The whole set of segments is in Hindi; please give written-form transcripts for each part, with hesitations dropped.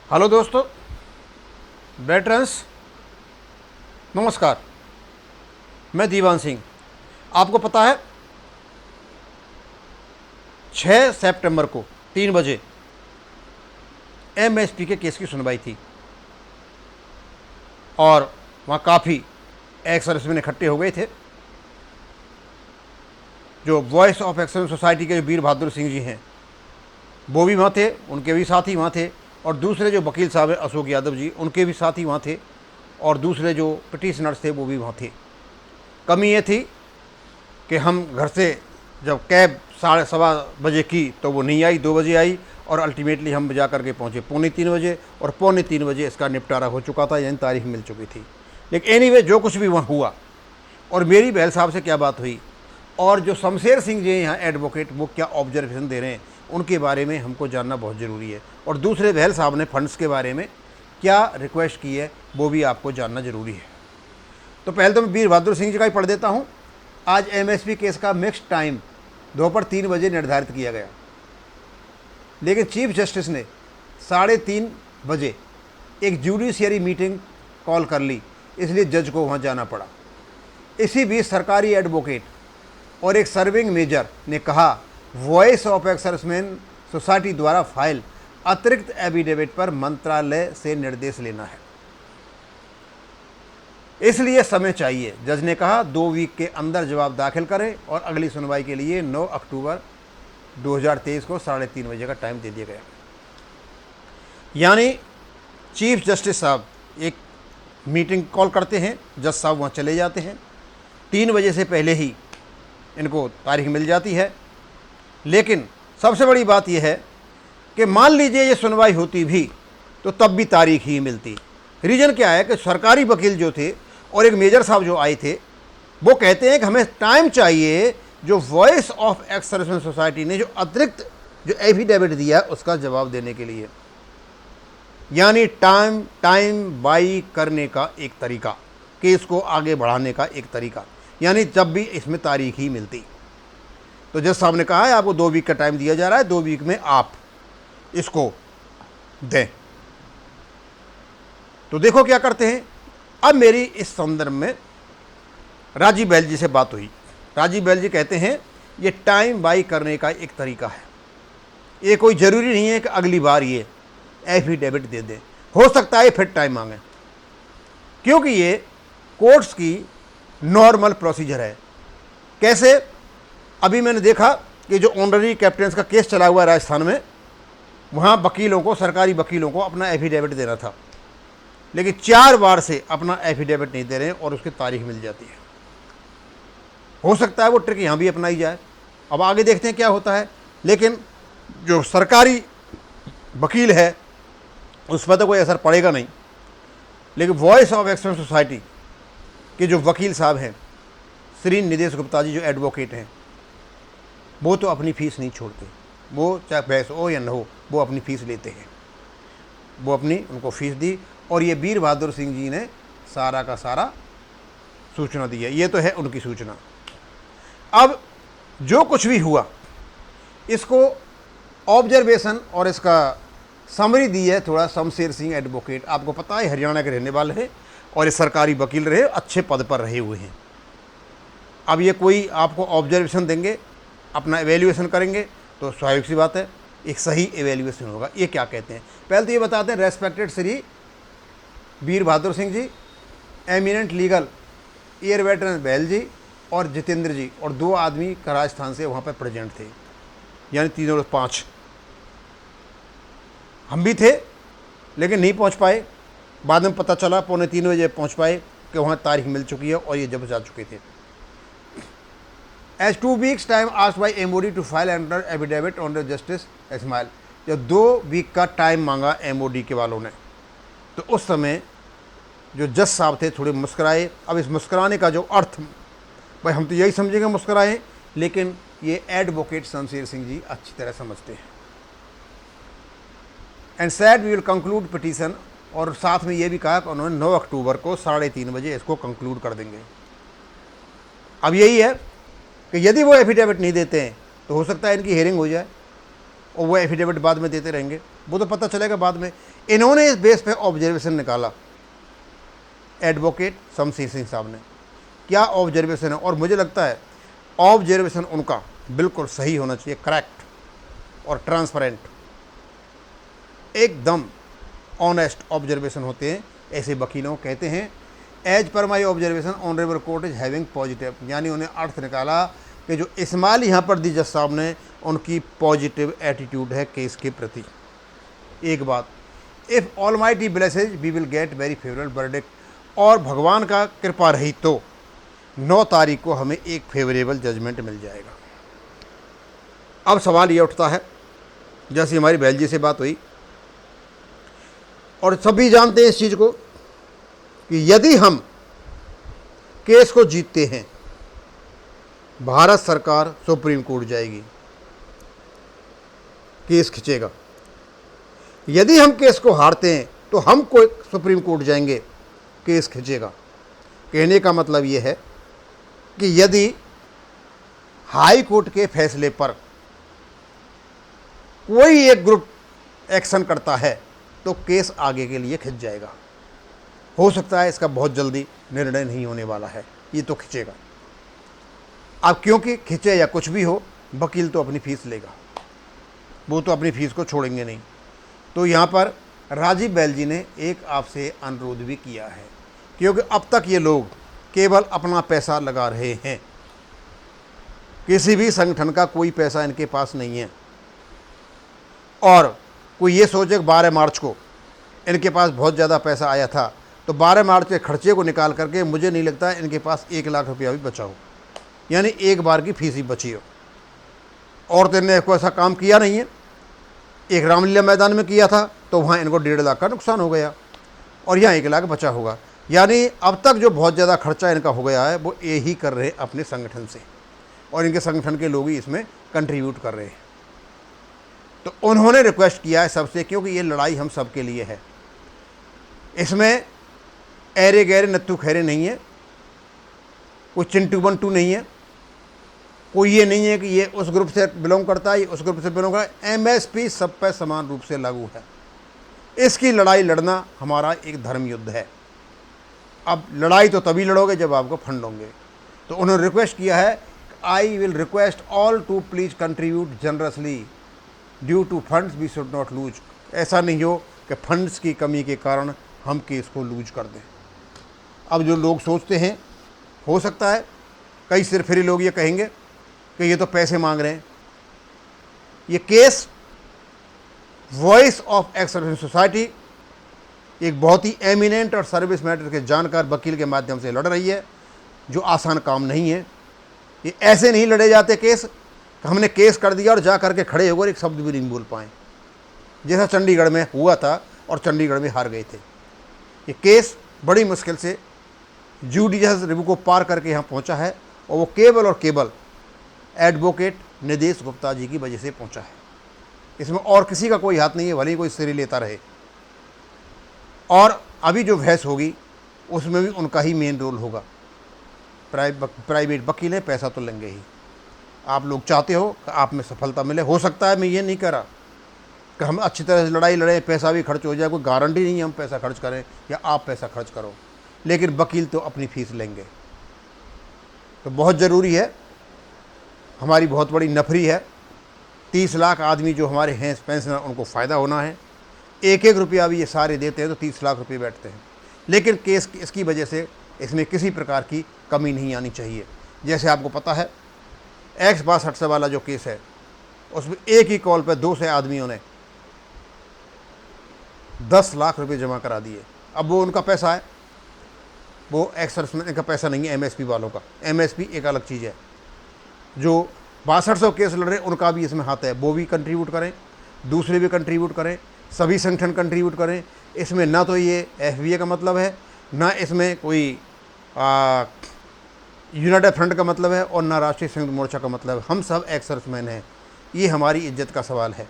हेलो दोस्तों, वेटरन्स नमस्कार। मैं दीवान सिंह। आपको पता है 6 सितंबर को 3 बजे एमएसपी के केस की सुनवाई थी और वहाँ काफ़ी एक्स सर्विसमैन इकट्ठे हो गए थे। जो वॉइस ऑफ एक्सलेंस सोसाइटी के जो वीर बहादुर सिंह जी हैं वो भी वहाँ थे, उनके भी साथी वहाँ थे, और दूसरे जो वकील साहब हैं अशोक यादव जी, उनके भी साथी वहाँ थे, और दूसरे जो पिटिशनर्स थे वो भी वहाँ थे। कमी ये थी कि हम घर से जब कैब 2:15 की तो वो नहीं आई, 2 बजे आई, और अल्टीमेटली हम जा कर के पहुँचे 2:45 बजे, और 2:45 बजे इसका निपटारा हो चुका था, यानी तारीख मिल चुकी थी। लेकिन एनीवे जो कुछ भी वहाँ हुआ, और मेरी बहल साहब से क्या बात हुई, और जो शमशेर सिंह जी यहाँ एडवोकेट वो क्या ऑब्जर्वेशन दे रहे हैं, उनके बारे में हमको जानना बहुत ज़रूरी है। और दूसरे बहल साहब ने फंड्स के बारे में क्या रिक्वेस्ट की है वो भी आपको जानना ज़रूरी है। तो पहले तो मैं वीर बहादुर सिंह जी का ही पढ़ देता हूँ। आज एमएसपी केस का नेक्स्ट टाइम दोपहर 3 बजे निर्धारित किया गया, लेकिन चीफ जस्टिस ने 3:30 बजे एक जुडिशियरी मीटिंग कॉल कर ली, इसलिए जज को वहाँ जाना पड़ा। इसी बीच सरकारी एडवोकेट और एक सर्विंग मेजर ने कहा वॉइस ऑफ एक्सर्विसमैन सोसाइटी द्वारा फाइल अतिरिक्त एफिडेविट पर मंत्रालय से निर्देश लेना है, इसलिए समय चाहिए। जज ने कहा 2 वीक के अंदर जवाब दाखिल करें, और अगली सुनवाई के लिए 9 अक्टूबर 2023 को 3:30 बजे का टाइम दे दिया गया। यानी चीफ जस्टिस साहब एक मीटिंग कॉल करते हैं, जज साहब वहाँ चले जाते हैं, 3 बजे से पहले ही इनको तारीख मिल जाती है। लेकिन सबसे बड़ी बात यह है कि मान लीजिए ये सुनवाई होती भी तो तब भी तारीख ही मिलती। रीज़न क्या है कि सरकारी वकील जो थे और एक मेजर साहब जो आए थे वो कहते हैं कि हमें टाइम चाहिए, जो voice of ex serviceman society ने जो अतिरिक्त जो एफिडेविट दिया उसका जवाब देने के लिए। यानी टाइम बाई करने का एक तरीका, केस को आगे बढ़ाने का एक तरीका, यानी जब भी इसमें तारीख ही मिलती। तो जज साहब ने कहा है आपको 2 वीक का टाइम दिया जा रहा है, 2 वीक में आप इसको दें। तो देखो क्या करते हैं। अब मेरी इस संदर्भ में राजीव बैल जी से बात हुई। राजीव बैल जी कहते हैं ये टाइम बाई करने का एक तरीका है, ये कोई ज़रूरी नहीं है कि अगली बार ये एफिडेविट दे दें, हो सकता है फिर टाइम मांगे, क्योंकि ये कोर्ट्स की नॉर्मल प्रोसीजर है। कैसे? अभी मैंने देखा कि जो ऑनररी कैप्टन्स का केस चला हुआ है राजस्थान में, वहाँ वकीलों को, सरकारी वकीलों को अपना एफिडेविट देना था, लेकिन 4 बार से अपना एफिडेविट नहीं दे रहे हैं और उसकी तारीख मिल जाती है। हो सकता है वो ट्रिक यहाँ भी अपनाई जाए, अब आगे देखते हैं क्या होता है। लेकिन जो सरकारी वकील है उस पर तो कोई असर पड़ेगा नहीं, लेकिन वॉइस ऑफ एक्सलेंस सोसाइटी के जो वकील साहब हैं, श्री निदेश गुप्ता जी जो एडवोकेट हैं, वो तो अपनी फ़ीस नहीं छोड़ते। वो चाहे बहस हो या न हो, वो अपनी फ़ीस लेते हैं। वो अपनी उनको फ़ीस दी, और ये वीर बहादुर सिंह जी ने सारा का सारा सूचना दी है। ये तो है उनकी सूचना। अब जो कुछ भी हुआ इसको ऑब्जर्वेशन और इसका समरी दी है थोड़ा शमशेर सिंह एडवोकेट। आपको पता है हरियाणा के रहने वाले हैं और ये सरकारी वकील रहे, अच्छे पद पर रहे हुए हैं। अब ये कोई आपको ऑब्जर्वेशन देंगे, अपना एवेल्यूएशन करेंगे, तो स्वाभाविक सी बात है एक सही एवेल्यूएशन होगा। ये क्या कहते हैं, पहले तो ये बताते हैं रेस्पेक्टेड श्री वीर Bahadur Singh ji, eminent legal air veteran बैल जी और जितेंद्र जी, और 2 आदमी का राजस्थान से वहाँ पर प्रेजेंट थे, यानी 3 और 5। हम भी थे लेकिन नहीं पहुँच पाए। बाद में पता चला 2:45 बजे पहुँच पाए कि वहाँ तारीख मिल चुकी है और ये जब जा चुके थे। As 2 weeks time asked by MOD to file under affidavit on the justice Ismail, जब 2 वीक का टाइम मांगा MOD के वालों ने, तो उस समय जो जज साहब थे थोड़े मुस्कुराए। अब इस मुस्कुराने का जो अर्थ, भाई हम तो यही समझेंगे मुस्कुराए, लेकिन ये एडवोकेट शमशेर सिंह जी अच्छी तरह समझते हैं। And said we will conclude petition, और साथ में ये भी कहा कि उन्होंने 9 अक्टूबर को 3:30 बजे इसको कंक्लूड कर देंगे। अब यही है कि यदि वो एफिडेविट नहीं देते हैं तो हो सकता है इनकी हियरिंग हो जाए, और वो एफिडेविट बाद में देते रहेंगे, वो तो पता चलेगा बाद में। इन्होंने इस बेस पे ऑब्जर्वेशन निकाला, एडवोकेट शमशेर सिंह साहब ने। क्या ऑब्जर्वेशन है, और मुझे लगता है ऑब्जर्वेशन उनका बिल्कुल सही होना चाहिए, करेक्ट और ट्रांसपेरेंट, एकदम ऑनेस्ट ऑब्जर्वेशन होते हैं। ऐसे वकीलों कहते हैं as per my observation honourable court is having positive, यानी उन्हें अर्थ निकाला कि जो इस्माइल यहाँ पर दी जज साहब ने, उनकी पॉजिटिव एटीट्यूड है केस के प्रति। एक बात, if almighty blesses we will get very favourable verdict, और भगवान का कृपा रही तो 9 तारीख को हमें एक फेवरेबल जजमेंट मिल जाएगा। अब सवाल ये उठता है, जैसे हमारी बहल जी से बात हुई और सभी जानते हैं इस चीज़ को, कि यदि हम केस को जीतते हैं, भारत सरकार सुप्रीम कोर्ट जाएगी, केस खिंचेगा। यदि हम केस को हारते हैं तो हम कोई सुप्रीम कोर्ट जाएंगे, केस खिंचेगा। कहने का मतलब ये है कि यदि हाई कोर्ट के फैसले पर कोई एक ग्रुप एक्शन करता है तो केस आगे के लिए खिंच जाएगा। हो सकता है इसका बहुत जल्दी निर्णय नहीं होने वाला है, ये तो खिंचेगा। अब क्योंकि खिंचे या कुछ भी हो, वकील तो अपनी फीस लेगा, वो तो अपनी फीस को छोड़ेंगे नहीं। तो यहाँ पर राजीव बैल जी ने एक आपसे अनुरोध भी किया है, क्योंकि अब तक ये लोग केवल अपना पैसा लगा रहे हैं, किसी भी संगठन का कोई पैसा इनके पास नहीं है। और कोई ये सोचे कि 12 मार्च को इनके पास बहुत ज़्यादा पैसा आया था, तो 12 मार्च के खर्चे को निकाल करके मुझे नहीं लगता इनके पास 1 लाख रुपया भी बचा हो, यानी एक बार की फीस ही बची हो। और तो इनने कोई ऐसा काम किया नहीं है। एक रामलीला मैदान में किया था तो वहाँ इनको 1.5 लाख का नुकसान हो गया, और यहाँ 1 लाख बचा होगा। यानी अब तक जो बहुत ज़्यादा खर्चा इनका हो गया है वो ये ही कर रहे हैं अपने संगठन से, और इनके संगठन के लोग ही इसमें कंट्रीब्यूट कर रहे हैं। तो उन्होंने रिक्वेस्ट किया है सबसे, क्योंकि ये लड़ाई हम सब के लिए है, इसमें ऐरे गहरे नत्थु खैरे नहीं है, कोई चिंटू बंटू नहीं है, कोई ये नहीं है कि ये उस ग्रुप से बिलोंग करता है, ये उस ग्रुप से बिलोंग करता है। एमएसपी सब पर समान रूप से लागू है। इसकी लड़ाई लड़ना हमारा एक धर्म युद्ध है। अब लड़ाई तो तभी लड़ोगे जब आपको फंड होंगे। तो उन्होंने रिक्वेस्ट किया है, I will request all to please contribute generously due to funds we should not lose. ऐसा नहीं हो कि फंड्स की कमी के कारण हम केस को लूज कर दें। अब जो लोग सोचते हैं, हो सकता है कई सिरफिरी लोग ये कहेंगे कि ये तो पैसे मांग रहे हैं। ये case voice of ex service society एक बहुत ही एमिनेंट और सर्विस मैटर के जानकार वकील के माध्यम से लड़ रही है, जो आसान काम नहीं है। ये ऐसे नहीं लड़े जाते केस, हमने केस कर दिया और जा करके खड़े होकर एक शब्द भी नहीं बोल पाए, जैसा चंडीगढ़ में हुआ था और चंडीगढ़ में हार गए थे। ये केस बड़ी मुश्किल से जुडिशियल रिव्यू को पार करके यहाँ पहुँचा है, और वो केवल एडवोकेट निदेश गुप्ता जी की वजह से पहुँचा है। इसमें और किसी का कोई हाथ नहीं है, भले ही कोई श्रेय लेता रहे। और अभी जो बहस होगी उसमें भी उनका ही मेन रोल होगा। प्राइवेट वकील है, पैसा तो लेंगे ही। आप लोग चाहते हो कि आप में सफलता मिले, हो सकता है, मैं ये नहीं कह रहा कि हम अच्छी तरह से लड़ाई लड़ें, पैसा भी खर्च हो जाए, कोई गारंटी नहीं है हम पैसा खर्च करें या आप पैसा खर्च करो, लेकिन वकील तो अपनी फीस लेंगे। तो बहुत ज़रूरी है, हमारी बहुत बड़ी नफरी है। 30 लाख आदमी जो हमारे हैं पेंशनर, उनको फ़ायदा होना है। 1-1 रुपया भी ये सारे देते हैं तो 30 लाख रुपये बैठते हैं। लेकिन केस इसकी वजह से इसमें किसी प्रकार की कमी नहीं आनी चाहिए। जैसे आपको पता है X62 वाला जो केस है, उसमें एक ही कॉल पर 200 आदमियों ने 10 लाख रुपए जमा करा दिए। अब वो उनका पैसा है, वो एक्स सर्विसमैन का पैसा नहीं है, एमएसपी वालों का। एमएसपी एक अलग चीज़ है। जो 6200 केस लड़ रहे उनका भी इसमें हाथ है, वो भी कंट्रीब्यूट करें, दूसरे भी कंट्रीब्यूट करें, सभी संगठन कंट्रीब्यूट करें। इसमें ना तो ये एफबीए का मतलब है, ना इसमें कोई यूनाइटेड फ्रंट का मतलब है, और ना राष्ट्रीय संयुक्त मोर्चा का मतलब है। हम सब एक्स सर्विसमैन हैं। ये हमारी इज्जत का सवाल है।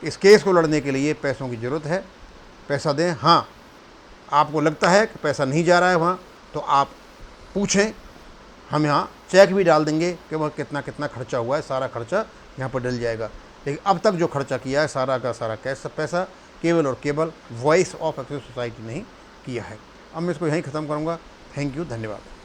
इस केस को लड़ने के लिए पैसों की ज़रूरत है, पैसा दें। हाँ, आपको लगता है कि पैसा नहीं जा रहा है वहाँ, तो आप पूछें, हम यहाँ चेक भी डाल देंगे कि वह कितना कितना खर्चा हुआ है, सारा खर्चा यहाँ पर डल जाएगा। लेकिन अब तक जो खर्चा किया है सारा का सारा कैश पैसा केवल और केवल वॉइस ऑफ एक्सेस सोसाइटी ने ही किया है। अब मैं इसको यहीं ख़त्म करूँगा। थैंक यू, धन्यवाद।